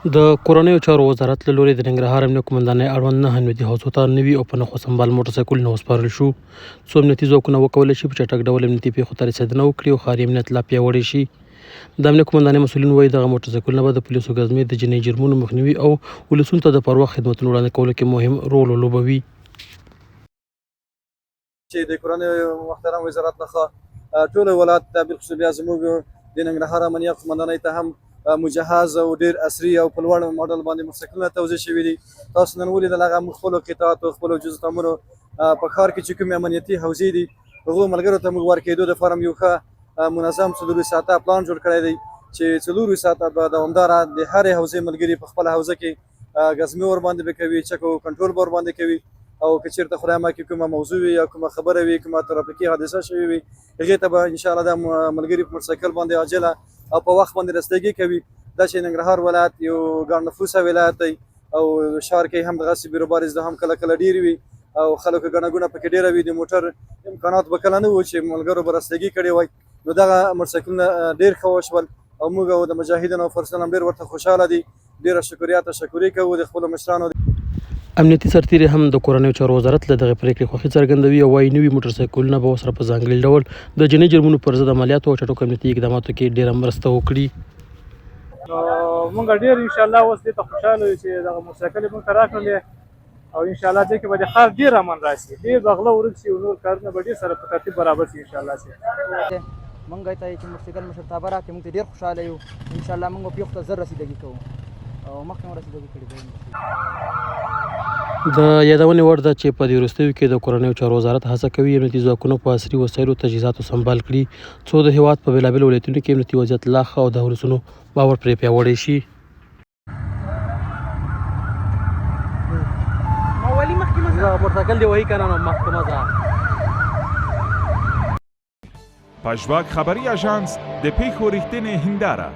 د کورنیو چارو وزارت له لوري د ننګرهار امنیه قومندانۍ اړوند 9 امنیتي حوزو ته نوي او په نښو سمبال موټرسایکلونه وسپارل شو څو امنیتي ځواکونه وکولی شي په چټک ډول امنیتي پیښو ته رسېدنه وکړي او ښاري امنیت لا پیاوړی شي. د امنیه قومندانۍ مسؤلین وایي دغه موټرسایکلونه به د پولیسو ګزمې د جنایي جرمونو مخنیوي او ولسونو ته د پر وخت خدمتونو وړاندې کولو کې مهم رول ولوبوي. چې د کورنیو محترم وزارت څخه ټول ولایت ته بالخصوص بیا زموږ د ننګرهار امنیه قومندانۍ ته هم مجهز او ډیر عصري او په لوړ ماډل باندې موټرسایکلونه توزیع شوي دي. تاسو نن ولیدل هغه موږ خپلو قطعاتو خپلو جزتامونو په ښار کې چې کومې امنیتي حوزې دي هغو ملګرو ته موږ ورکېدو دپاره یو ښه منظم 4 ساعته پلان جوړ کړی دی چې 4 ساعته به دوامداره د هرې حوزې ملګري په خپله حوزه کې ګزمې ورباندې به کوي، چک او کنټرول به ورباندې کوي او که چېرته خدای مکړي کومه موضوع وي یا کومه خبره وي کومه ترافیکي حادثه شوې وي هغې ته به انشاءالله دا ملګري په موټرسایکل باندې عاجله او په وخت باندې رسیدګي کوي. دا چې ننګرهار ولایت یو ګڼ نفوسه ولایت دی او ښار کې هم دغسې بیروبار ازدحام کله کله ډېر وي او خلکو ګڼه ګوڼه پکې ډېره وي. د موټر امکانات به کله نه وو چې ملګرو به رسیدګي کړې وای، نو دغه موټرسایکلونه ډېر ښه وشول او موږ او د مجاهدینو او فرسان هم ډېر ورته خوشحاله دي. ډېره شکریه تشکري کوو د خپلو مشرانو. امنیتي سرتیري هم د کورنیو چارو وزارت له دغې پرېکړې خوښي څرګندوي او وایي نوي موټرسایکلونه به ورسره په ځانګړي ډول د جنایي جرمونو پر ضد عملیاتو او چټکو امنیتي اقداماتو کې ډېره مرسته وکړي. مونږ ډېر انشاءالله اوس دې ته خوشحاله یو چې دغه موټرسایکل یې مونږ ته راکړلې او انشاءالله دې کې به د ښار ډېر امن راشي، ډېر به غله ورک شي او نور کارونه به ډېر سره په ترتیب برابر شي انشاءالله. مونږ ته چې موټرسایکل مشرتابه راکړي مونږ ته ډېر خوشحاله یو. انشاءالله مونږ پیښو ته زر رسیدګي کوو او مخکې مو رسیدګي کړې ده. د یادونې وړ ده چې په دې وروستیو کې د کورنیو چارو وزارت هڅه کوي امنیتي ځواکونه په عصري وسایلو تجهیزاتو سمبال کړي څو د هېواد په بېلابېلو ولایتونو کې امنیتي وضعیت لا ښه او د ولسونو باور پرې پیاوړی شي. موټرسایکل دی وهي که نه نو مخکې مزه پژواک خبری اژانس د پیښو ریښتینې هنداره